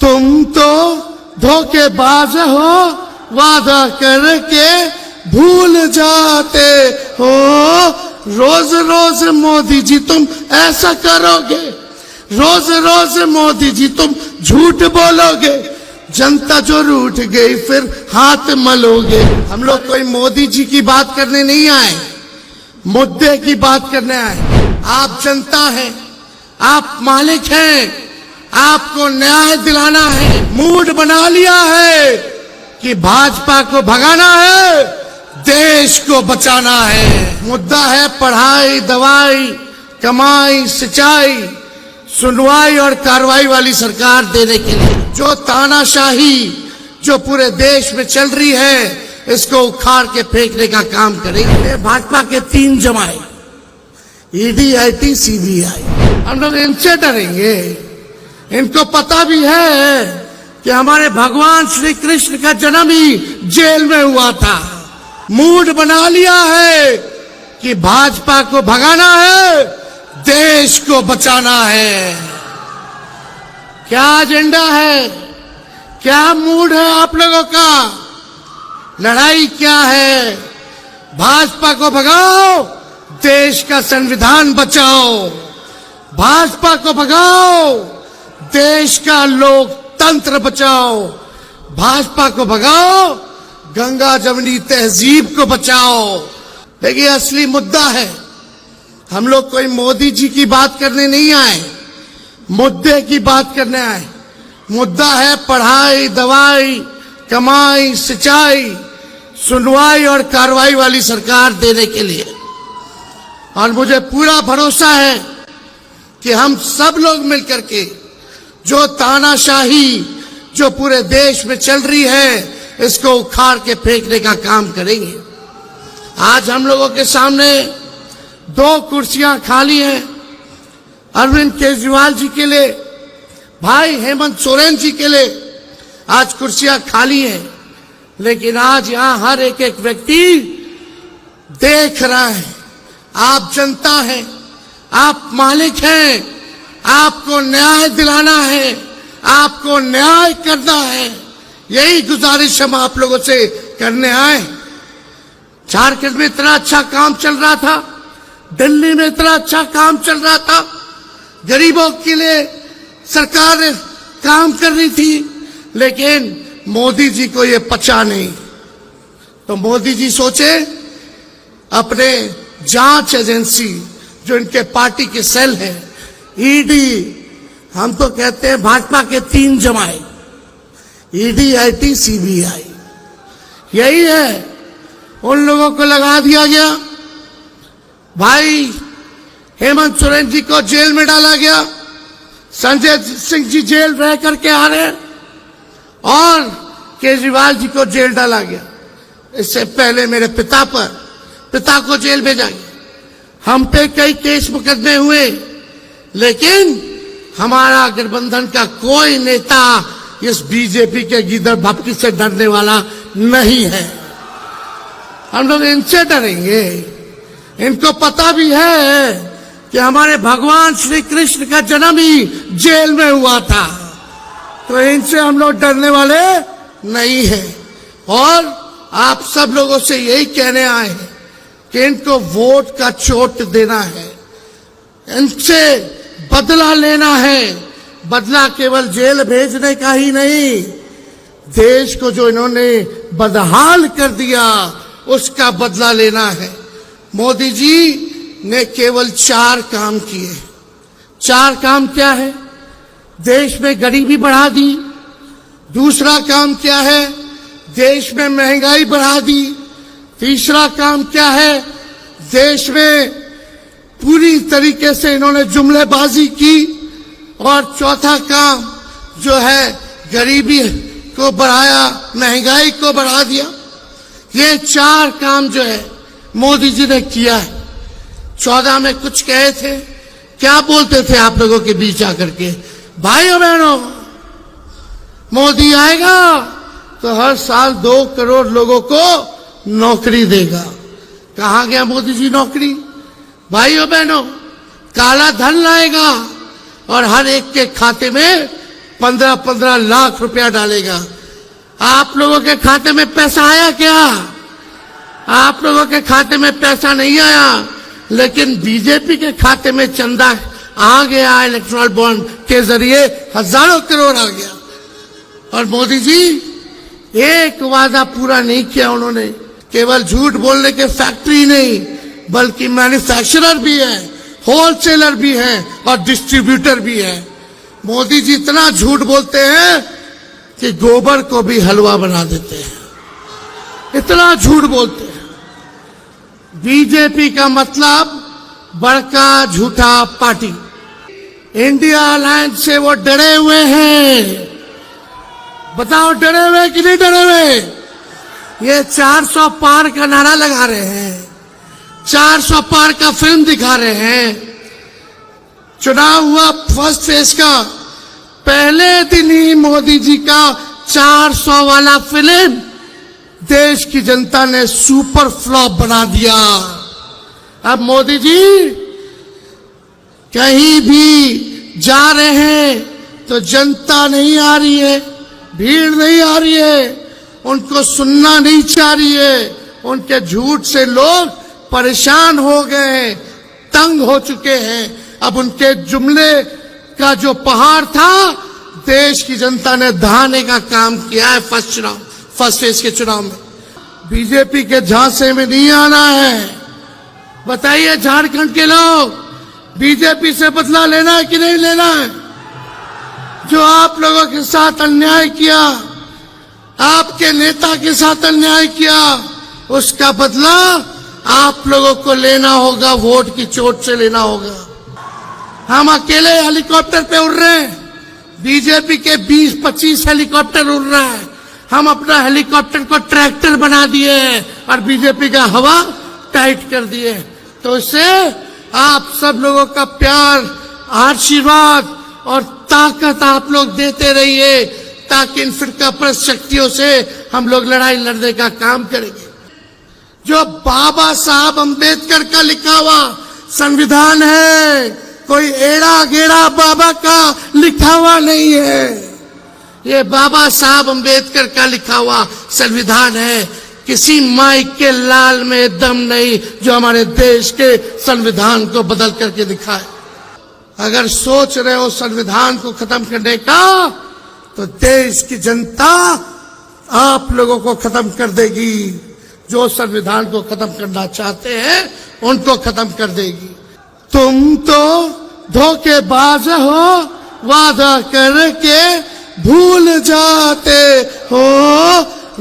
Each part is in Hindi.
तुम तो धोखेबाज हो, वादा करके भूल जाते हो। रोज रोज मोदी जी तुम ऐसा करोगे, रोज रोज मोदी जी तुम झूठ बोलोगे, जनता जो रूठ गई फिर हाथ मलोगे। हम लोग कोई मोदी जी की बात करने नहीं आए, मुद्दे की बात करने आए। आप जनता हैं, आप मालिक हैं, आपको न्याय दिलाना है। मूड बना लिया है कि भाजपा को भगाना है, देश को बचाना है। मुद्दा है पढ़ाई, दवाई, कमाई, सिंचाई, सुनवाई और कार्रवाई वाली सरकार देने के लिए। जो तानाशाही जो पूरे देश में चल रही है, इसको उखाड़ के फेंकने का काम करेंगे। भाजपा के 3 जमाए, ईडी, आईटी, सीबीआई। हम लोग इनसे डरेंगे। इनको पता भी है कि हमारे भगवान श्री कृष्ण का जन्म ही जेल में हुआ था। मूड बना लिया है कि भाजपा को भगाना है, देश को बचाना है। क्या एजेंडा है, क्या मूड है आप लोगों का? लड़ाई क्या है? भाजपा को भगाओ, देश का संविधान बचाओ। भाजपा को भगाओ, देश का लोकतंत्र बचाओ। भाजपा को भगाओ, गंगा जमुनी तहजीब को बचाओ। देखिए, असली मुद्दा है, हम लोग कोई मोदी जी की बात करने नहीं आए, मुद्दे की बात करने आए। मुद्दा है पढ़ाई, दवाई, कमाई, सिंचाई, सुनवाई और कार्रवाई वाली सरकार देने के लिए। और मुझे पूरा भरोसा है कि हम सब लोग मिलकर के जो तानाशाही जो पूरे देश में चल रही है, इसको उखाड़ के फेंकने का काम करेंगे। आज हम लोगों के सामने 2 कुर्सियां खाली हैं, अरविंद केजरीवाल जी के लिए, भाई हेमंत सोरेन जी के लिए आज कुर्सियां खाली हैं। लेकिन आज यहां हर एक व्यक्ति देख रहा है, आप जनता हैं, आप मालिक हैं, आपको न्याय दिलाना है, आपको न्याय करना है। यही गुजारिश हम आप लोगों से करने आए। झारखंड में इतना अच्छा काम चल रहा था, दिल्ली में इतना अच्छा काम चल रहा था, गरीबों के लिए सरकार काम कर रही थी, लेकिन मोदी जी को ये पचा नहीं। तो मोदी जी सोचे अपने जांच एजेंसी जो इनके पार्टी के सेल है, ईडी, हम तो कहते हैं भाजपा के 3 जमाए, ईडी, आईटी, सीबीआई, यही है, उन लोगों को लगा दिया गया। भाई हेमंत सोरेन जी को जेल में डाला गया, संजय सिंह जी जेल रह करके आ रहे हैं, और केजरीवाल जी को जेल डाला गया। इससे पहले मेरे पिता को जेल भेजा गया। हम पे कई केस मुकदमे हुए, लेकिन हमारा गठबंधन का कोई नेता इस बीजेपी के गीदड़ भपकी से डरने वाला नहीं है। हम लोग इनसे डरेंगे। इनको पता भी है कि हमारे भगवान श्री कृष्ण का जन्म ही जेल में हुआ था, तो इनसे हम लोग डरने वाले नहीं हैं। और आप सब लोगों से यही कहने आए हैं कि इनको वोट का चोट देना है, इनसे बदला लेना है। बदला केवल जेल भेजने का ही नहीं, देश को जो इन्होंने बदहाल कर दिया उसका बदला लेना है। मोदी जी ने केवल 4 काम किए। 4 काम क्या है? देश में गरीबी बढ़ा दी। दूसरा काम क्या है? देश में महंगाई बढ़ा दी। तीसरा काम क्या है? देश में पूरी तरीके से इन्होंने जुमलेबाजी की। और चौथा काम जो है, गरीबी को बढ़ाया, महंगाई को बढ़ा दिया। ये 4 काम जो है मोदी जी ने किया है। 14 में कुछ कहे थे, क्या बोलते थे आप लोगों के बीच आकर के? भाइयों बहनों, मोदी आएगा तो हर साल 2 करोड़ लोगों को नौकरी देगा। कहां गया मोदी जी नौकरी? भाइयों बहनों, काला धन लाएगा और हर एक के खाते में 15-15 लाख रुपया डालेगा। आप लोगों के खाते में पैसा आया क्या? आप लोगों के खाते में पैसा नहीं आया, लेकिन बीजेपी के खाते में चंदा आ गया। इलेक्ट्रल बॉन्ड के जरिए हजारों करोड़ आ गया। और मोदी जी एक वादा पूरा नहीं किया उन्होंने। केवल झूठ बोलने के फैक्ट्री नहीं, बल्कि मैन्युफैक्चरर भी है, होलसेलर भी है और डिस्ट्रीब्यूटर भी है। मोदी जी इतना झूठ बोलते हैं कि गोबर को भी हलवा बना देते हैं, इतना झूठ बोलते हैं। बीजेपी का मतलब बड़का झूठा पार्टी। इंडिया अलायंस से वो डरे हुए हैं। बताओ डरे हुए कि नहीं डरे हुए? ये 400 पार का नारा लगा रहे हैं, 400 पार का फिल्म दिखा रहे हैं। चुनाव हुआ फर्स्ट फेज का, पहले दिन ही मोदी जी का 400 वाला फिल्म देश की जनता ने सुपर फ्लॉप बना दिया। अब मोदी जी कहीं भी जा रहे हैं तो जनता नहीं आ रही है, भीड़ नहीं आ रही है, उनको सुनना नहीं चाह रही है। उनके झूठ से लोग परेशान हो गए हैं, तंग हो चुके हैं। अब उनके जुमले का जो पहाड़ था, देश की जनता ने दहाने का काम किया है। फर्स्ट फेज के चुनाव में बीजेपी के झांसे में नहीं आना है। बताइए झारखंड के लोग, बीजेपी से बदला लेना है कि नहीं लेना है? जो आप लोगों के साथ अन्याय किया, आपके नेता के साथ अन्याय किया, उसका बदला आप लोगों को लेना होगा, वोट की चोट से लेना होगा। हम अकेले हेलीकॉप्टर पे उड़ रहे हैं, बीजेपी के 20-25 हेलीकॉप्टर उड़ रहा है। हम अपना हेलीकॉप्टर को ट्रैक्टर बना दिए और बीजेपी का हवा टाइट कर दिए। तो इससे आप सब लोगों का प्यार, आशीर्वाद और ताकत आप लोग देते रहिए, ताकि इन फिरकापरस्त शक्तियों से हम लोग लड़ाई लड़ने का काम करेंगे। जो बाबा साहब अंबेडकर का लिखा हुआ संविधान है, कोई एड़ा गेड़ा बाबा का लिखा हुआ नहीं है। ये बाबा साहब अंबेडकर का लिखा हुआ संविधान है। किसी माइक के लाल में दम नहीं जो हमारे देश के संविधान को बदल करके दिखाए। अगर सोच रहे हो संविधान को खत्म करने का, तो देश की जनता आप लोगों को खत्म कर देगी। जो संविधान को खत्म करना चाहते हैं उनको खत्म कर देगी। तुम तो धोखेबाज हो, वादा करके भूल जाते हो।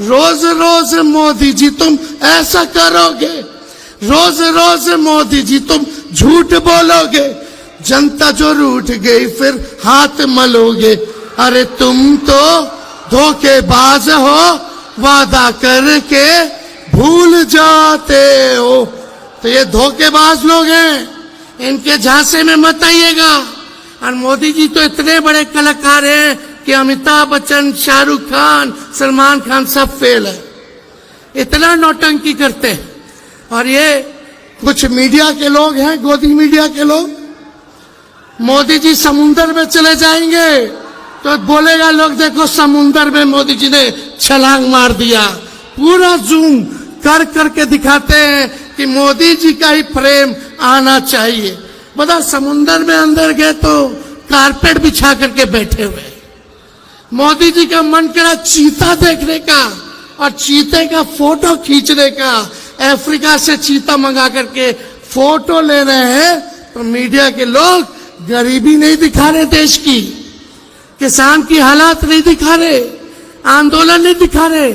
रोज रोज मोदी जी तुम ऐसा करोगे, रोज रोज मोदी जी तुम झूठ बोलोगे, जनता जो रूठ गई फिर हाथ मलोगे। अरे तुम तो धोखेबाज हो, वादा करके भूल जाते हो। तो ये धोखेबाज लोग हैं, इनके झांसे में मत आइएगा। और मोदी जी तो इतने बड़े कलाकार हैं कि अमिताभ बच्चन, शाहरुख खान, सलमान खान सब फेल है, इतना नौटंकी करते हैं। और ये कुछ मीडिया के लोग हैं, गोदी मीडिया के लोग, मोदी जी समुंदर में चले जाएंगे तो बोलेगा लोग देखो समुंदर में मोदी जी ने छलांग मार दिया। पूरा जूम कर करके दिखाते हैं कि मोदी जी का ही फ्रेम आना चाहिए। बता समुंदर में अंदर गए तो कारपेट बिछा करके बैठे हुए। मोदी जी का मन करा चीता देखने का और चीते का फोटो खींचने का। अफ्रीका से चीता मंगा करके फोटो ले रहे हैं तो मीडिया के लोग गरीबी नहीं दिखा रहे, देश की किसान की हालात नहीं दिखा रहे, आंदोलन नहीं दिखा रहे।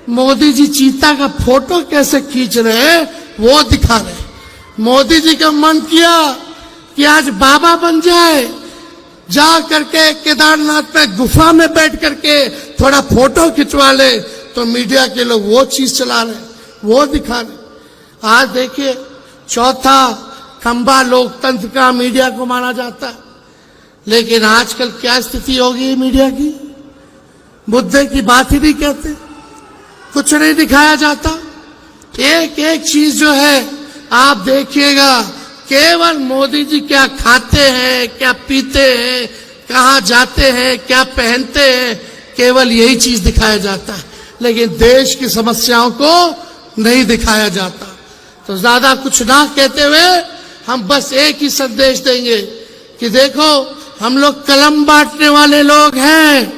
मोदी जी चीता का फोटो कैसे खींच रहे हैं वो दिखा रहे। मोदी जी का मन किया कि आज बाबा बन जाए, जा करके केदारनाथ पे गुफा में बैठ करके थोड़ा फोटो खिंचवा ले, तो मीडिया के लोग वो चीज चला रहे, वो दिखा रहे। आज देखिए चौथा खंबा लोकतंत्र का मीडिया को माना जाता है, लेकिन आजकल क्या स्थिति होगी मीडिया की? मुद्दे की बात ही नहीं कहते, कुछ नहीं दिखाया जाता। एक एक चीज जो है आप देखिएगा, केवल मोदी जी क्या खाते हैं, क्या पीते हैं, कहाँ जाते हैं, क्या पहनते हैं, केवल यही चीज दिखाया जाता है, लेकिन देश की समस्याओं को नहीं दिखाया जाता। तो ज्यादा कुछ ना कहते हुए हम बस एक ही संदेश देंगे कि देखो, हम लोग कलम बांटने वाले लोग हैं,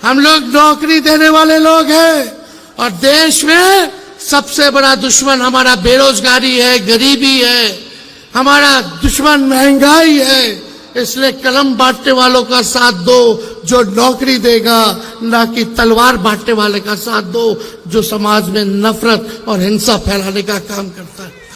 हम लोग नौकरी देने वाले लोग हैं, और देश में सबसे बड़ा दुश्मन हमारा बेरोजगारी है, गरीबी है, हमारा दुश्मन महंगाई है। इसलिए कलम बांटने वालों का साथ दो जो नौकरी देगा, ना कि तलवार बांटने वाले का साथ दो जो समाज में नफरत और हिंसा फैलाने का काम करता है।